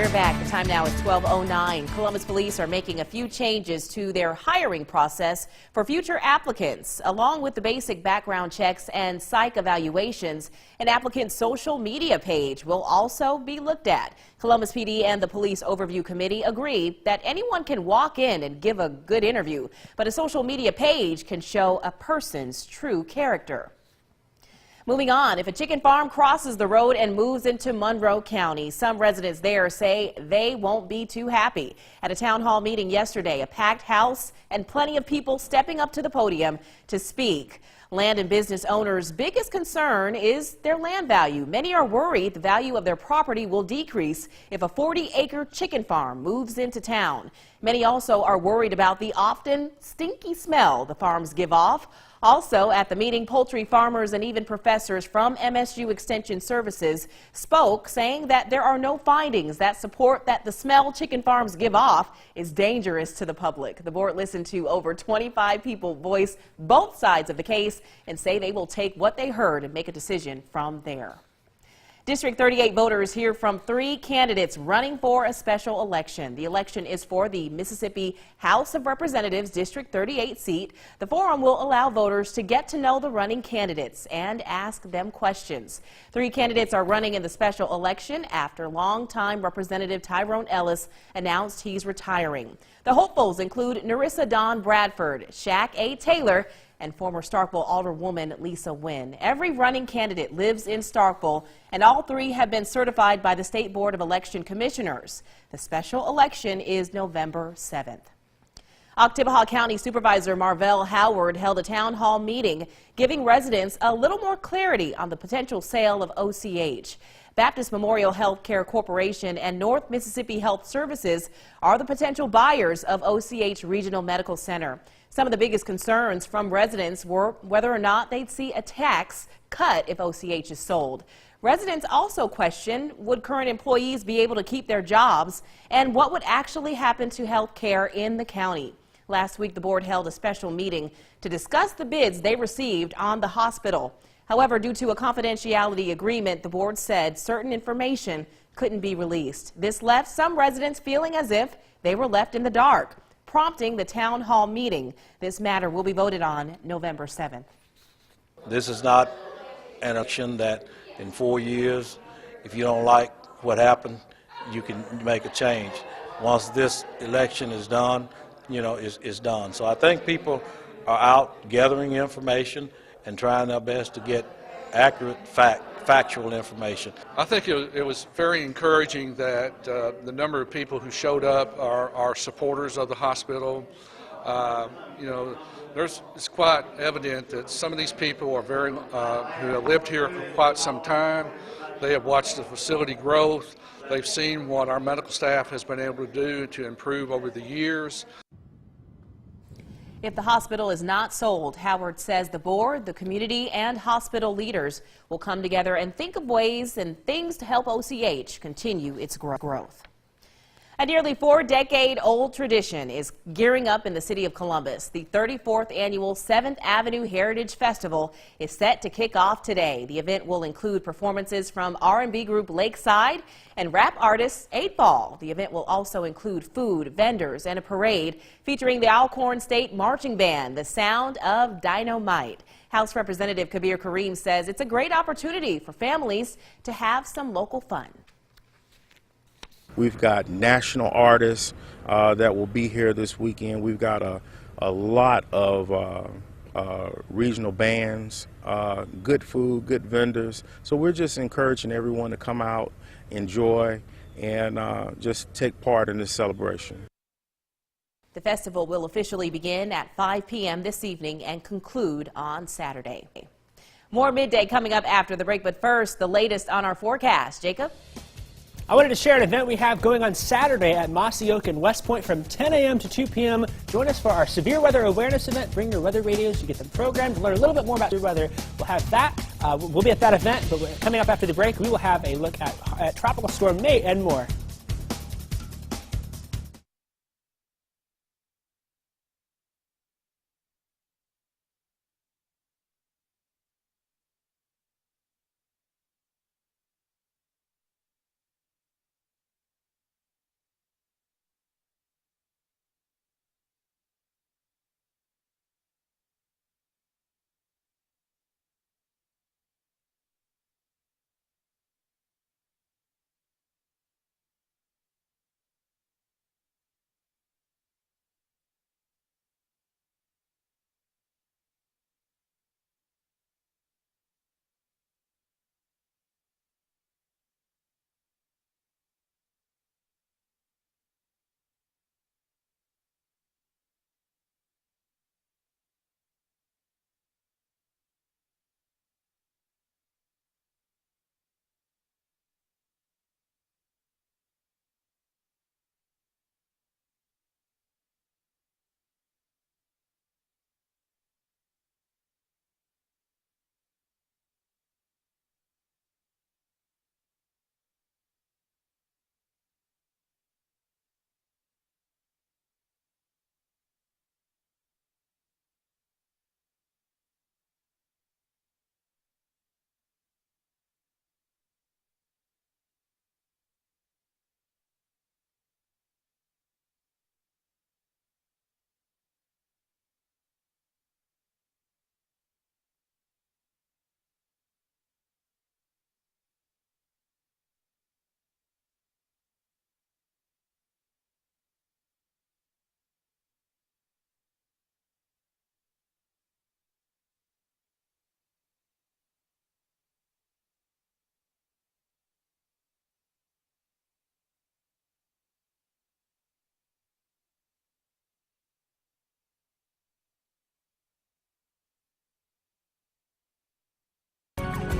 We're back. The time now is 12:09. Columbus police are making a few changes to their hiring process for future applicants. Along with the basic background checks and psych evaluations, an applicant's social media page will also be looked at. Columbus PD and the Police Overview Committee agree that anyone can walk in and give a good interview, but a social media page can show a person's true character. Moving on, if a chicken farm crosses the road and moves into Monroe County, some residents there say they won't be too happy. At a town hall meeting yesterday, a packed house and plenty of people stepping up to the podium to speak. Land and business owners' biggest concern is their land value. Many are worried the value of their property will decrease if a 40-acre chicken farm moves into town. Many also are worried about the often stinky smell the farms give off. Also at the meeting, poultry farmers and even professors from MSU Extension Services spoke, saying that there are no findings that support that the smell chicken farms give off is dangerous to the public. The board listened to over 25 people voice both sides of the case and say they will take what they heard and make a decision from there. District 38 voters hear from 3 candidates running for a special election. The election is for the Mississippi House of Representatives District 38 seat. The forum will allow voters to get to know the running candidates and ask them questions. 3 candidates are running in the special election after longtime Representative Tyrone Ellis announced he's retiring. The hopefuls include Narissa Dawn Bradford, Shaq A. Taylor, and former Starkville Alderwoman Lisa Wynn. Every running candidate lives in Starkville, and all 3 have been certified by the State Board of Election Commissioners. The special election is November 7th. Oktibbeha County Supervisor Marvell Howard held a town hall meeting giving residents a little more clarity on the potential sale of OCH. Baptist Memorial Healthcare Corporation and North Mississippi Health Services are the potential buyers of OCH Regional Medical Center. Some of the biggest concerns from residents were whether or not they'd see a tax cut if OCH is sold. Residents also questioned, would current employees be able to keep their jobs, and what would actually happen to health care in the county. Last week, the board held a special meeting to discuss the bids they received on the hospital. However, due to a confidentiality agreement, the board said certain information couldn't be released. This left some residents feeling as if they were left in the dark, prompting the town hall meeting. This matter will be voted on November 7th. This is not an election that in 4 years, if you don't like what happened, you can make a change. Once this election is done, is done. So I think people are out gathering information and trying their best to get accurate, factual information. I think it was very encouraging that the number of people who showed up are supporters of the hospital. It's quite evident that some of these people are who have lived here for quite some time. They have watched the facility growth. They've seen what our medical staff has been able to do to improve over the years. If the hospital is not sold, Howard says the board, the community, and hospital leaders will come together and think of ways and things to help OCH continue its growth. A nearly 4-decade-old tradition is gearing up in the city of Columbus. The 34th annual 7th Avenue Heritage Festival is set to kick off today. The event will include performances from R&B group Lakeside and rap artist 8 Ball. The event will also include food, vendors, and a parade featuring the Alcorn State Marching Band, the sound of dynamite. House Representative Kabir Kareem says it's a great opportunity for families to have some local fun. We've got national artists that will be here this weekend. We've got a lot of regional bands, good food, good vendors. So we're just encouraging everyone to come out, enjoy, and just take part in this celebration. The festival will officially begin at 5 p.m. this evening and conclude on Saturday. More Midday coming up after the break, but first, the latest on our forecast. Jacob? I wanted to share an event we have going on Saturday at Mossy Oak in West Point from 10 a.m. to 2 p.m. Join us for our severe weather awareness event. Bring your weather radios. You get them programmed to learn a little bit more about severe weather. We'll have that. We'll be at that event, but coming up after the break, we will have a look at Tropical Storm Nate and more.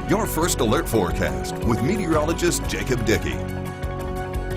Your first alert forecast with meteorologist Jacob Dickey.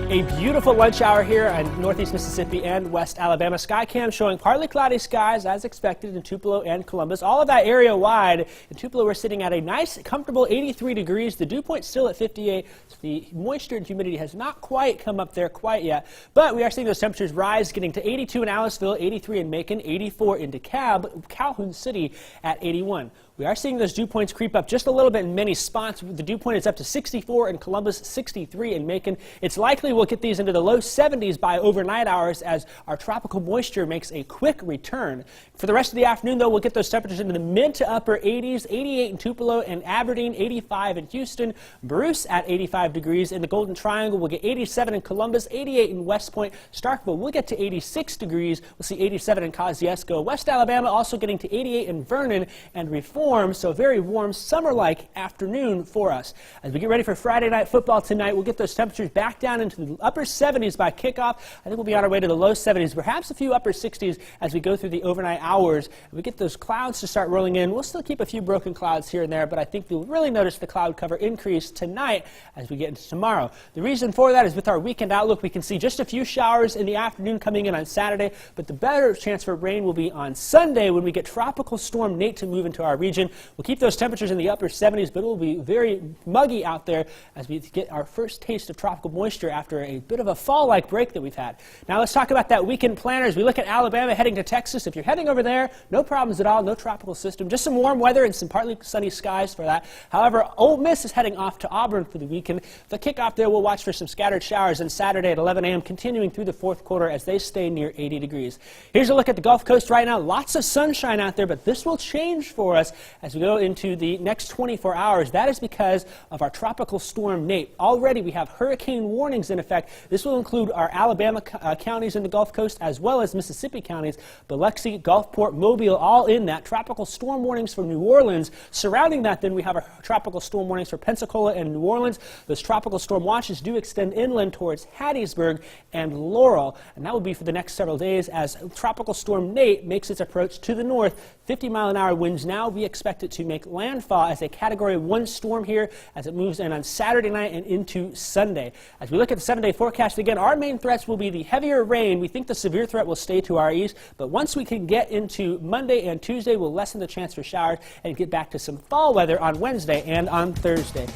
A beautiful lunch hour here in northeast Mississippi and west Alabama. Skycam showing partly cloudy skies as expected in Tupelo and Columbus. All of that area wide. In Tupelo, we're sitting at a nice, comfortable 83 degrees. The dew point still at 58. So the moisture and humidity has not quite come up there quite yet. But we are seeing those temperatures rise, getting to 82 in Aliceville, 83 in Macon, 84 in DeKalb, Calhoun City at 81. We are seeing those dew points creep up just a little bit in many spots. The dew point is up to 64 in Columbus, 63 in Macon. It's likely we'll get these into the low 70s by overnight hours as our tropical moisture makes a quick return. For the rest of the afternoon, though, we'll get those temperatures into the mid to upper 80s, 88 in Tupelo and Aberdeen, 85 in Houston, Bruce at 85 degrees. In the Golden Triangle, we'll get 87 in Columbus, 88 in West Point. Starkville, we'll get to 86 degrees. We'll see 87 in Kosciuszko. West Alabama also getting to 88 in Vernon and Reform, so very warm summer-like afternoon for us. As we get ready for Friday night football tonight, we'll get those temperatures back down into the upper 70s by kickoff. I think we'll be on our way to the low 70s, perhaps a few upper 60s as we go through the overnight hours. We get those clouds to start rolling in. We'll still keep a few broken clouds here and there, but I think you'll really notice the cloud cover increase tonight as we get into tomorrow. The reason for that is with our weekend outlook, we can see just a few showers in the afternoon coming in on Saturday, but the better chance for rain will be on Sunday when we get Tropical Storm Nate to move into our region. We'll keep those temperatures in the upper 70s, but it will be very muggy out there as we get our first taste of tropical moisture after a bit of a fall-like break that we've had. Now let's talk about that weekend planner. As we look at Alabama heading to Texas, if you're heading over there, no problems at all, no tropical system, just some warm weather and some partly sunny skies for that. However, Ole Miss is heading off to Auburn for the weekend. The kickoff there, we'll watch for some scattered showers on Saturday at 11 a.m., continuing through the fourth quarter as they stay near 80 degrees. Here's a look at the Gulf Coast right now. Lots of sunshine out there, but this will change for us as we go into the next 24 hours. That is because of our tropical storm Nate. Already we have hurricane warnings in effect. This will include our Alabama counties in the Gulf Coast as well as Mississippi counties, Biloxi, Gulfport, Mobile, all in that. Tropical storm warnings for New Orleans. Surrounding that, then, we have our tropical storm warnings for Pensacola and New Orleans. Those tropical storm watches do extend inland towards Hattiesburg and Laurel, and that will be for the next several days as tropical storm Nate makes its approach to the north. 50-mile-an-hour winds now. We expect it to make landfall as a Category 1 storm here as it moves in on Saturday night and into Sunday. As we look at the 7-day forecast again, our main threats will be the heavier rain. We think the severe threat will stay to our east, but once we can get into Monday and Tuesday, we'll lessen the chance for showers and get back to some fall weather on Wednesday and on Thursday.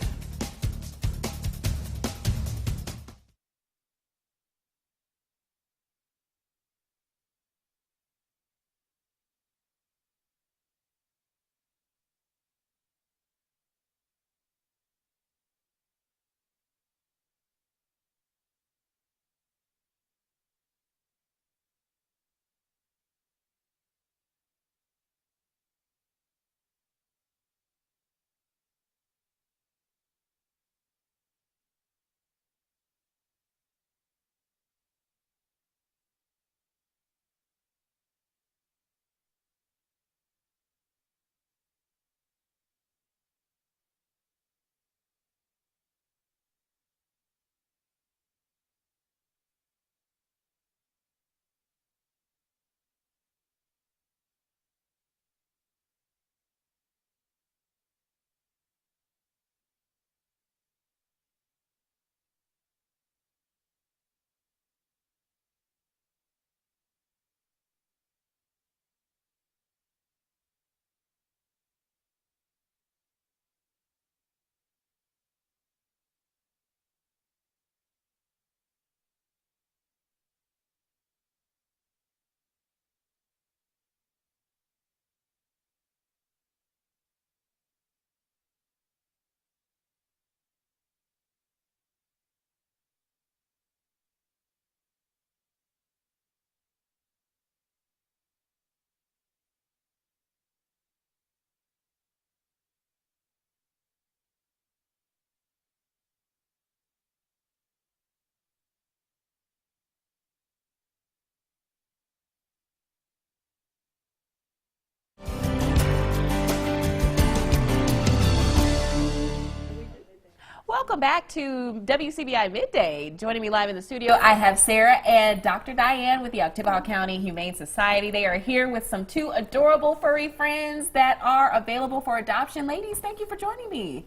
Welcome back to WCBI Midday. Joining me live in the studio, I have Sarah and Dr. Diane with the Oktibbeha County Humane Society. They are here with some two adorable furry friends that are available for adoption. Ladies, thank you for joining me.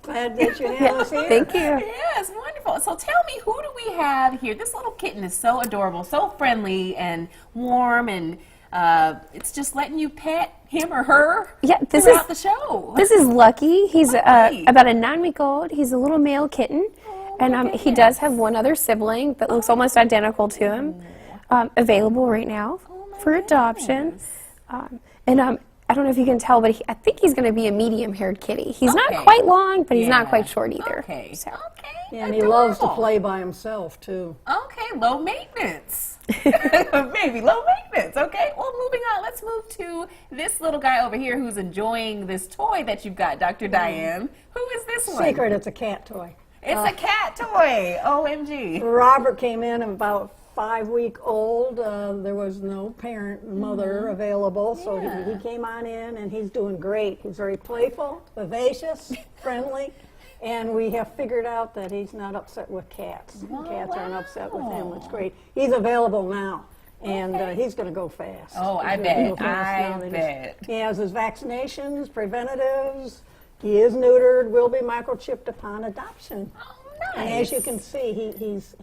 Glad that you have us here. Thank you. Yes, wonderful. So tell me, who do we have here? This little kitten is so adorable, so friendly and warm, and it's just letting you pet him or her throughout the show. This is Lucky. He's Lucky. about a 9-week-old. He's a little male kitten. And he does have one other sibling that looks almost identical to him, available right now for adoption. I don't know if you can tell, but I think he's going to be a medium-haired kitty. He's not quite long, but he's not quite short either. Okay. So. Yeah, and he loves to play by himself, too. Okay, low maintenance. Maybe low maintenance. Okay, well, moving on. Let's move to this little guy over here who's enjoying this toy that you've got, Dr. Diane. Who is this one? Secret, it's a cat toy. It's a cat toy. OMG. Robert came in about 5-week-old. There was no mother available, so he came on in, and he's doing great. He's very playful, vivacious, friendly, and we have figured out that he's not upset with cats. Cats aren't upset with him. It's great. He's available now, and he's going to go fast. Oh, I bet. I bet. He has his vaccinations, preventatives. He is neutered, will be microchipped upon adoption. Oh, nice. And as you can see, he's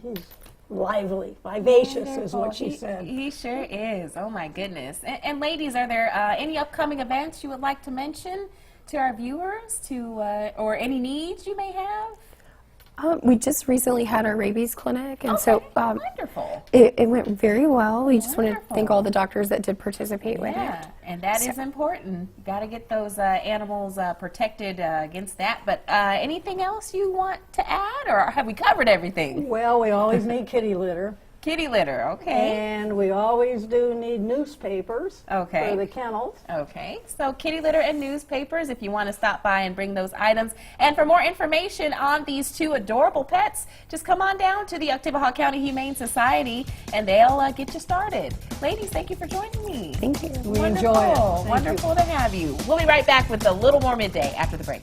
lively, vivacious is what she said. He sure is. Oh, my goodness. And ladies, are there any upcoming events you would like to mention to our viewers, or any needs you may have? We just recently had our rabies clinic, and so wonderful. It went very well. We just want to thank all the doctors that did participate with it. Yeah, and that is important. You got to get those animals protected against that. But anything else you want to add, or have we covered everything? Well, we always need kitty litter. Kitty litter, okay. And we always do need newspapers for the kennels. Okay, so kitty litter and newspapers if you want to stop by and bring those items. And for more information on these two adorable pets, just come on down to the Oktibbeha County Humane Society and they'll get you started. Ladies, thank you for joining me. Thank you. We enjoy it. Wonderful to have you. We'll be right back with a little more Midday after the break.